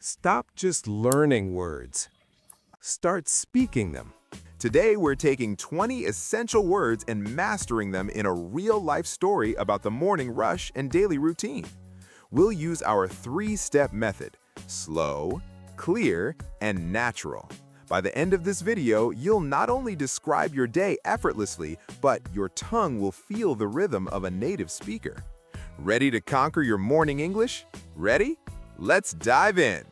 Stop just learning words. Start speaking them. Today, we're taking 20 essential words and mastering them in a real-life story about the morning rush and daily routine. We'll use our three-step method: slow, clear, and natural. By the end of this video, you'll not only describe your day effortlessly, but your tongue will feel the rhythm of a native speaker. Ready to conquer your morning English? Ready? Let's dive in!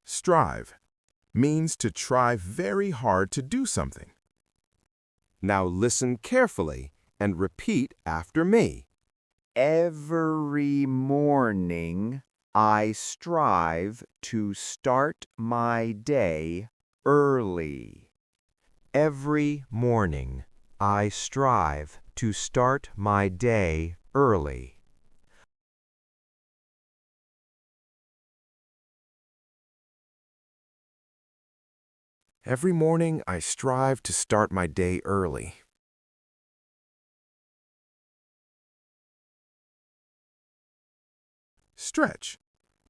Strive means to try very hard to do something. Now listen carefully and repeat after me. Every morning, I strive to start my day early. Every morning, I strive to start my day early. Every morning, I strive to start my day early. Stretch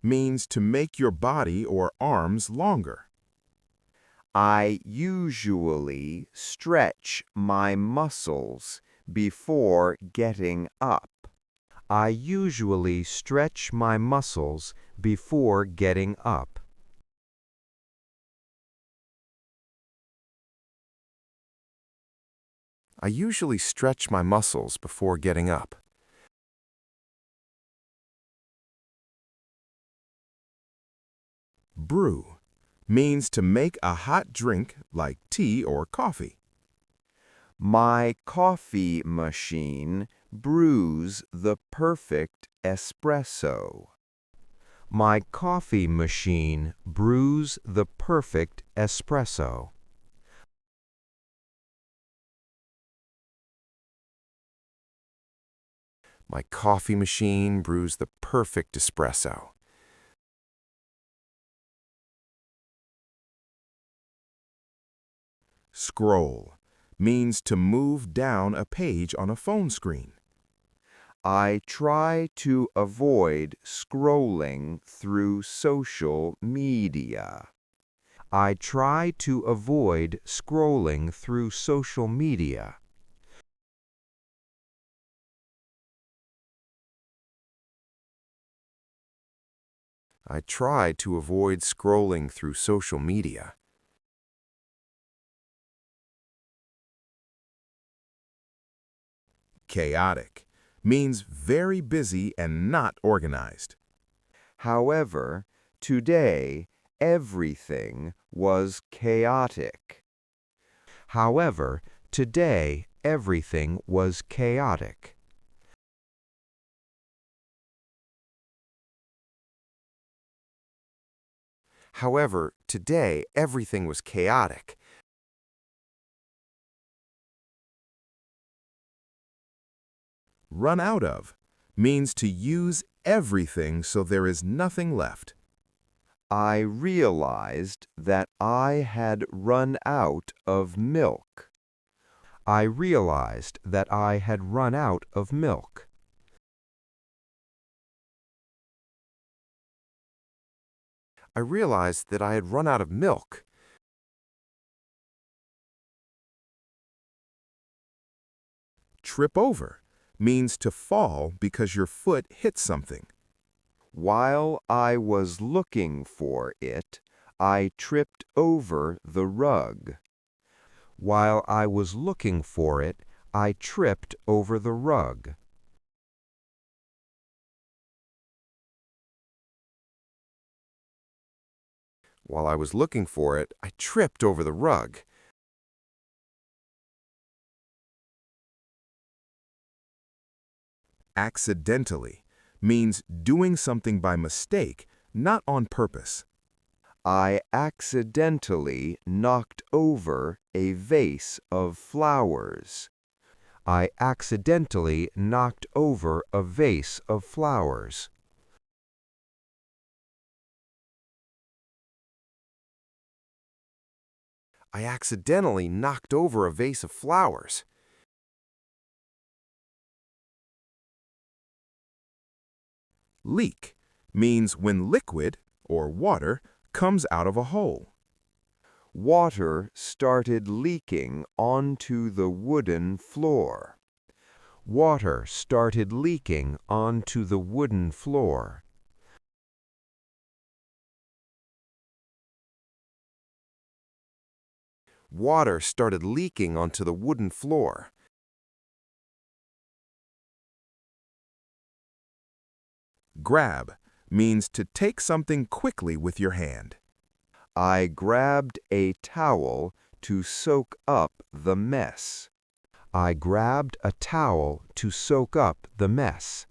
means to make your body or arms longer. I usually stretch my muscles before getting up. I usually stretch my muscles before getting up. I usually stretch my muscles before getting up. Brew means to make a hot drink like tea or coffee. My coffee machine brews the perfect espresso. My coffee machine brews the perfect espresso. My coffee machine brews the perfect espresso. Scroll means to move down a page on a phone screen. I try to avoid scrolling through social media. I try to avoid scrolling through social media. I try to avoid scrolling through social media. Chaotic means very busy and not organized. However, today everything was chaotic. However, today everything was chaotic. However, today everything was chaotic. Run out of means to use everything so there is nothing left. I realized that I had run out of milk. I realized that I had run out of milk. I realized that I had run out of milk. Trip over means to fall because your foot hit something. While I was looking for it, I tripped over the rug. While I was looking for it, I tripped over the rug. While I was looking for it, I tripped over the rug. Accidentally means doing something by mistake, not on purpose. I accidentally knocked over a vase of flowers. I accidentally knocked over a vase of flowers. I accidentally knocked over a vase of flowers. Leak means when liquid, or water, comes out of a hole. Water started leaking onto the wooden floor. Water started leaking onto the wooden floor. Water started leaking onto the wooden floor. Grab means to take something quickly with your hand. I grabbed a towel to soak up the mess. I grabbed a towel to soak up the mess.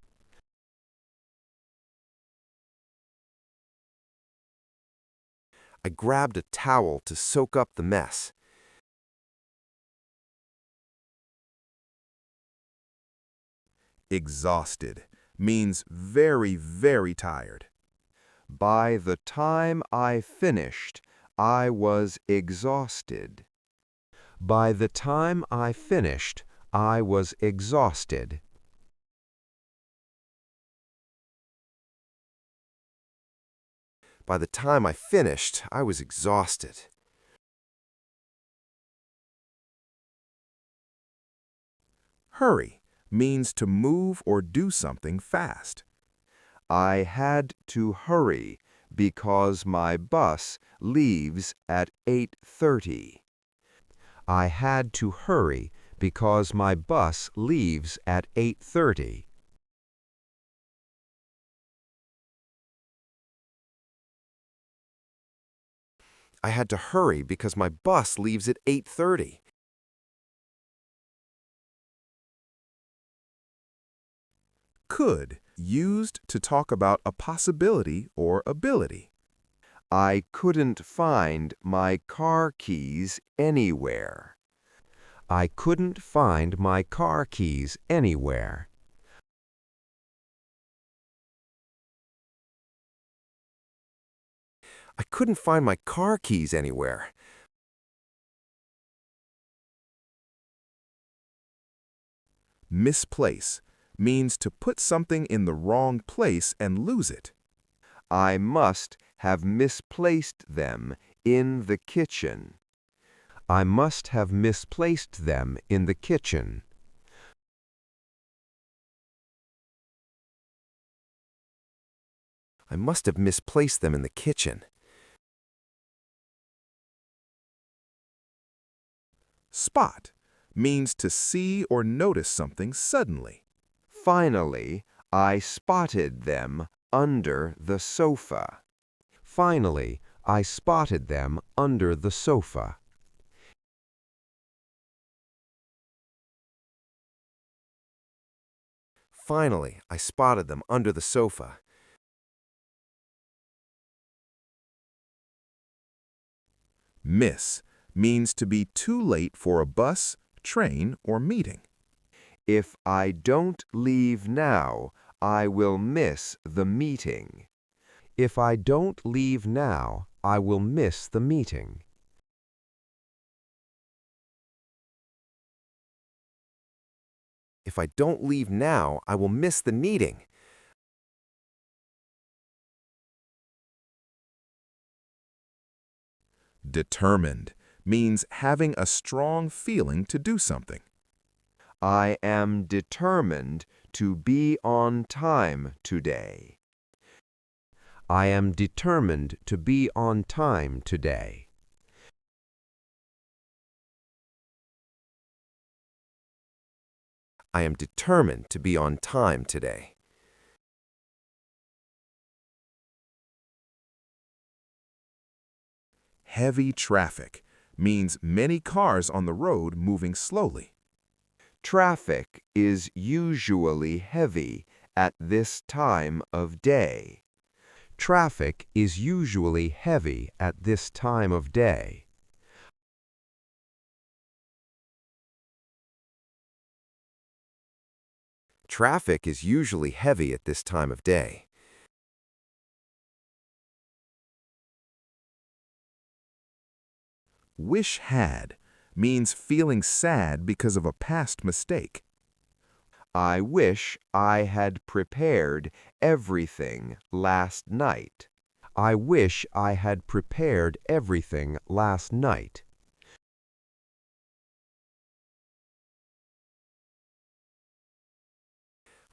I grabbed a towel to soak up the mess. Exhausted means very, very tired. By the time I finished, I was exhausted. By the time I finished, I was exhausted. By the time I finished, I was exhausted. Hurry means to move or do something fast. I had to hurry because my bus leaves at 8:30. I had to hurry because my bus leaves at 8:30. I had to hurry because my bus leaves at 8:30. Could, used to talk about a possibility or ability. I couldn't find my car keys anywhere. I couldn't find my car keys anywhere. I couldn't find my car keys anywhere. Misplace means to put something in the wrong place and lose it. I must have misplaced them in the kitchen. I must have misplaced them in the kitchen. I must have misplaced them in the kitchen. Spot means to see or notice something suddenly. Finally, I spotted them under the sofa. Finally, I spotted them under the sofa. Finally, I spotted them under the sofa. Miss means to be too late for a bus, train, or meeting. If I don't leave now, I will miss the meeting. If I don't leave now, I will miss the meeting. If I don't leave now, I will miss the meeting. Determined means having a strong feeling to do something. I am determined to be on time today. I am determined to be on time today. I am determined to be on time today. Heavy traffic means many cars on the road moving slowly. Traffic is usually heavy at this time of day. Traffic is usually heavy at this time of day. Traffic is usually heavy at this time of day. Wish had means feeling sad because of a past mistake. I wish I had prepared everything last night. I wish I had prepared everything last night.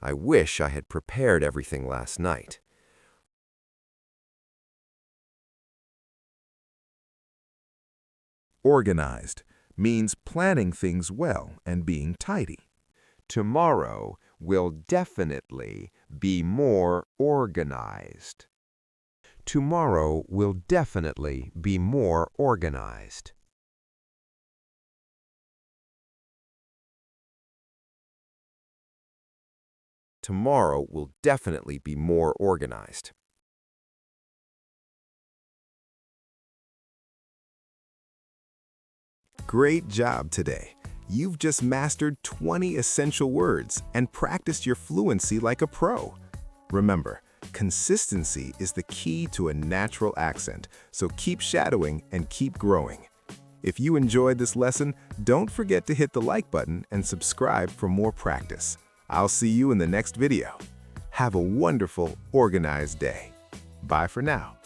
I wish I had prepared everything last night. Organized means planning things well and being tidy. Tomorrow will definitely be more organized. Tomorrow will definitely be more organized. Tomorrow will definitely be more organized. Great job today. You've just mastered 20 essential words and practiced your fluency like a pro. Remember, consistency is the key to a natural accent, so keep shadowing and keep growing. If you enjoyed this lesson, don't forget to hit the like button and subscribe for more practice. I'll see you in the next video. Have a wonderful, organized day. Bye for now.